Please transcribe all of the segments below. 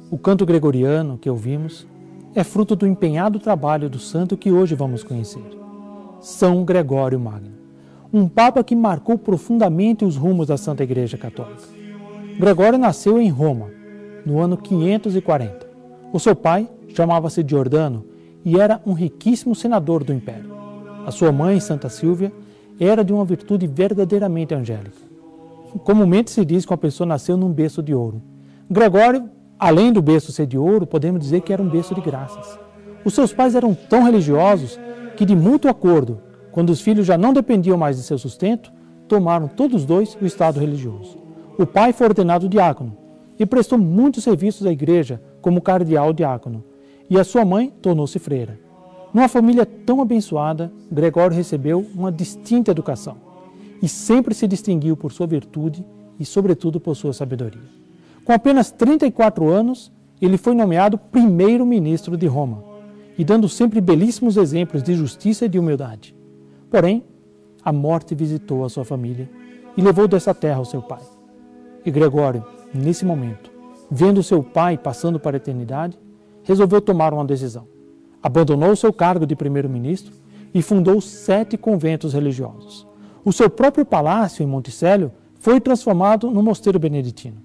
O canto gregoriano que ouvimos é fruto do empenhado trabalho do santo que hoje vamos conhecer, São Gregório Magno, um papa que marcou profundamente os rumos da Santa Igreja Católica. Gregório nasceu em Roma, no ano 540. O seu pai chamava-se Giordano e era um riquíssimo senador do Império. A sua mãe, Santa Sílvia, era de uma virtude verdadeiramente angélica. Comumente se diz que uma pessoa nasceu num berço de ouro. Gregório, além do berço ser de ouro, podemos dizer que era um berço de graças. Os seus pais eram tão religiosos que, de mútuo acordo, quando os filhos já não dependiam mais de seu sustento, tomaram todos dois o estado religioso. O pai foi ordenado diácono e prestou muitos serviços à igreja como cardeal diácono, e a sua mãe tornou-se freira. Numa família tão abençoada, Gregório recebeu uma distinta educação e sempre se distinguiu por sua virtude e, sobretudo, por sua sabedoria. Com apenas 34 anos, ele foi nomeado primeiro-ministro de Roma e dando sempre belíssimos exemplos de justiça e de humildade. Porém, a morte visitou a sua família e levou dessa terra o seu pai. E Gregório, nesse momento, vendo seu pai passando para a eternidade, resolveu tomar uma decisão. Abandonou seu cargo de primeiro-ministro e fundou 7 conventos religiosos. O seu próprio palácio em Monticello foi transformado num mosteiro beneditino.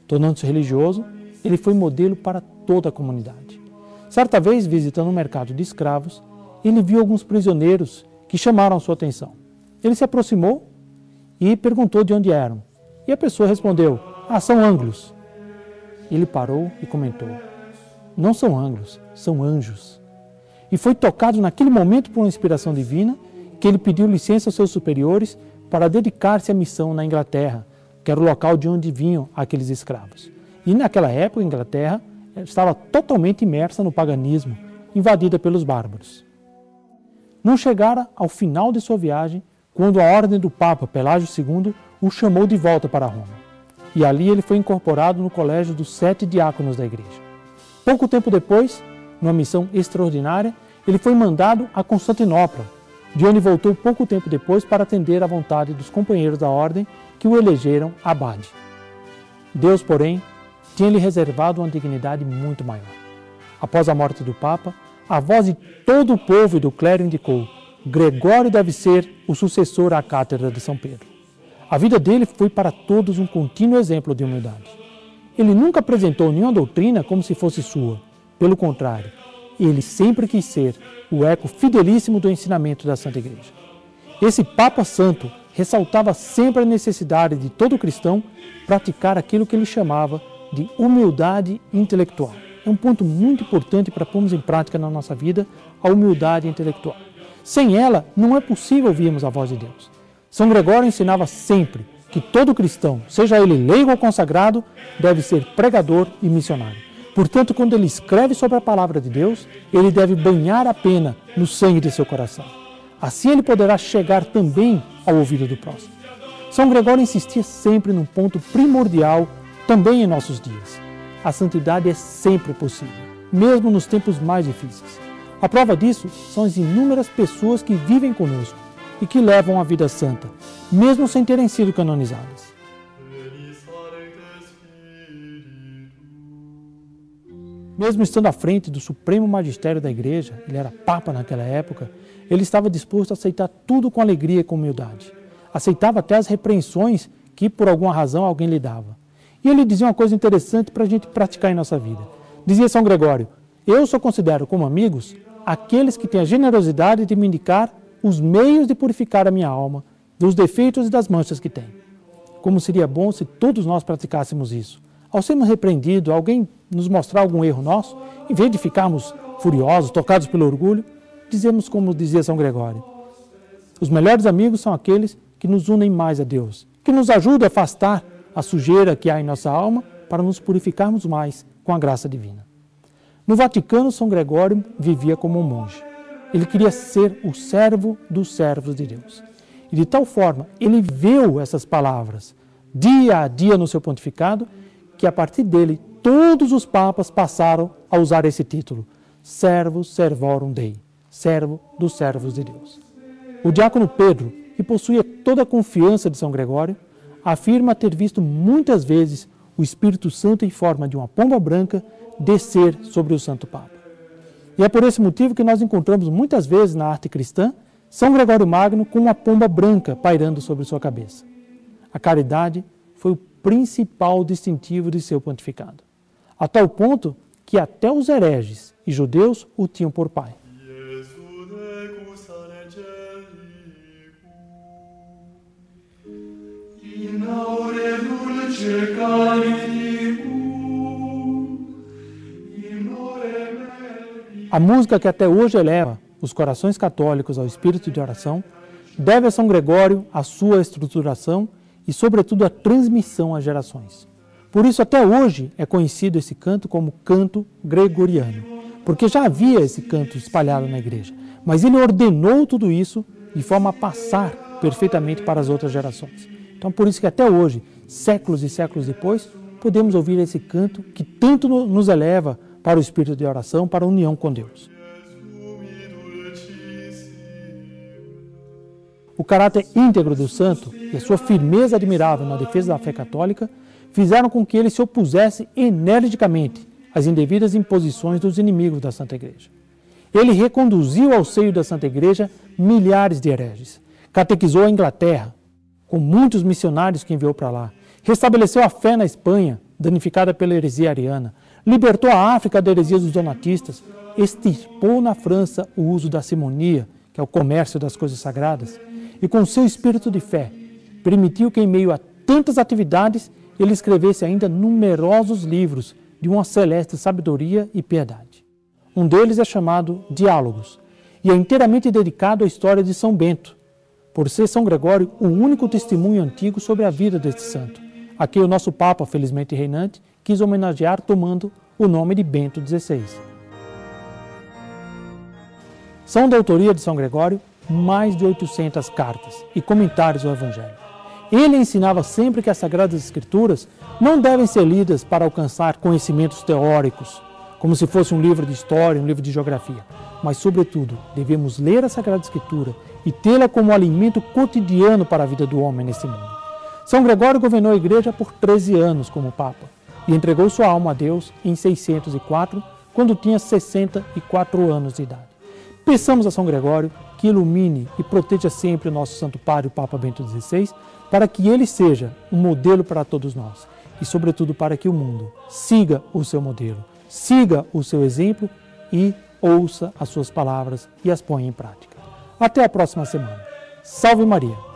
Tornando-se religioso, ele foi modelo para toda a comunidade. Certa vez, visitando um mercado de escravos, ele viu alguns prisioneiros que chamaram sua atenção. Ele se aproximou e perguntou de onde eram. E a pessoa respondeu: são ângulos. Ele parou e comentou: não são ângulos, são anjos. E foi tocado naquele momento por uma inspiração divina que ele pediu licença aos seus superiores para dedicar-se à missão na Inglaterra, que era o local de onde vinham aqueles escravos. E naquela época a Inglaterra estava totalmente imersa no paganismo, invadida pelos bárbaros. Não chegara ao final de sua viagem quando a ordem do Papa Pelágio II o chamou de volta para Roma. E ali ele foi incorporado no colégio dos 7 diáconos da igreja. Pouco tempo depois, numa missão extraordinária, ele foi mandado a Constantinopla, de onde voltou pouco tempo depois para atender à vontade dos companheiros da ordem que o elegeram abade. Deus, porém, tinha-lhe reservado uma dignidade muito maior. Após a morte do Papa, a voz de todo o povo e do clero indicou: Gregório deve ser o sucessor à cátedra de São Pedro. A vida dele foi para todos um contínuo exemplo de humildade. Ele nunca apresentou nenhuma doutrina como se fosse sua. Pelo contrário, ele sempre quis ser o eco fidelíssimo do ensinamento da Santa Igreja. Esse Papa Santo ressaltava sempre a necessidade de todo cristão praticar aquilo que ele chamava de humildade intelectual. É um ponto muito importante para pormos em prática na nossa vida a humildade intelectual. Sem ela, não é possível ouvirmos a voz de Deus. São Gregório ensinava sempre que todo cristão, seja ele leigo ou consagrado, deve ser pregador e missionário. Portanto, quando ele escreve sobre a palavra de Deus, ele deve banhar a pena no sangue de seu coração. Assim ele poderá chegar também ao ouvido do próximo. São Gregório insistia sempre num ponto primordial também em nossos dias. A santidade é sempre possível, mesmo nos tempos mais difíceis. A prova disso são as inúmeras pessoas que vivem conosco e que levam a vida santa, mesmo sem terem sido canonizadas. Mesmo estando à frente do supremo magistério da igreja, ele era papa naquela época, ele estava disposto a aceitar tudo com alegria e com humildade. Aceitava até as repreensões que, por alguma razão, alguém lhe dava. E ele dizia uma coisa interessante para a gente praticar em nossa vida. Dizia São Gregório: eu só considero como amigos aqueles que têm a generosidade de me indicar os meios de purificar a minha alma dos defeitos e das manchas que tem. Como seria bom se todos nós praticássemos isso. Ao sermos repreendidos, alguém nos mostrar algum erro nosso, em vez de ficarmos furiosos, tocados pelo orgulho, dizemos como dizia São Gregório: os melhores amigos são aqueles que nos unem mais a Deus, que nos ajudam a afastar a sujeira que há em nossa alma para nos purificarmos mais com a graça divina. No Vaticano, São Gregório vivia como um monge. Ele queria ser o servo dos servos de Deus. E de tal forma, ele viu essas palavras dia a dia no seu pontificado, que a partir dele todos os papas passaram a usar esse título: servus servorum Dei, servo dos servos de Deus. O diácono Pedro, que possuía toda a confiança de São Gregório, afirma ter visto muitas vezes o Espírito Santo em forma de uma pomba branca descer sobre o Santo Papa. E é por esse motivo que nós encontramos muitas vezes na arte cristã São Gregório Magno com uma pomba branca pairando sobre sua cabeça. A caridade foi o principal distintivo de seu pontificado, a tal ponto que até os hereges e judeus o tinham por pai. A música que até hoje eleva os corações católicos ao espírito de oração deve a São Gregório a sua estruturação e, sobretudo, a transmissão às gerações. Por isso, até hoje, é conhecido esse canto como canto gregoriano, porque já havia esse canto espalhado na igreja, mas ele ordenou tudo isso de forma a passar perfeitamente para as outras gerações. Então, por isso que até hoje, séculos e séculos depois, podemos ouvir esse canto que tanto nos eleva para o espírito de oração, para a união com Deus. O caráter íntegro do santo e a sua firmeza admirável na defesa da fé católica fizeram com que ele se opusesse energicamente às indevidas imposições dos inimigos da Santa Igreja. Ele reconduziu ao seio da Santa Igreja milhares de hereges, catequizou a Inglaterra, com muitos missionários que enviou para lá, restabeleceu a fé na Espanha, danificada pela heresia ariana, libertou a África da heresia dos donatistas, extirpou na França o uso da simonia, que é o comércio das coisas sagradas, e com seu espírito de fé, permitiu que em meio a tantas atividades ele escrevesse ainda numerosos livros de uma celeste sabedoria e piedade. Um deles é chamado Diálogos, e é inteiramente dedicado à história de São Bento, por ser São Gregório o único testemunho antigo sobre a vida deste santo, a quem o nosso Papa, felizmente reinante, quis homenagear tomando o nome de Bento XVI. São da autoria de São Gregório mais de 800 cartas e comentários ao Evangelho. Ele ensinava sempre que as Sagradas Escrituras não devem ser lidas para alcançar conhecimentos teóricos, como se fosse um livro de história, um livro de geografia, mas, sobretudo, devemos ler a Sagrada Escritura e tê-la como alimento cotidiano para a vida do homem nesse mundo. São Gregório governou a Igreja por 13 anos como Papa e entregou sua alma a Deus em 604, quando tinha 64 anos de idade. Peçamos a São Gregório que ilumine e proteja sempre o nosso Santo Padre, o Papa Bento XVI, para que ele seja um modelo para todos nós e, sobretudo, para que o mundo siga o seu modelo, siga o seu exemplo e ouça as suas palavras e as ponha em prática. Até a próxima semana. Salve Maria!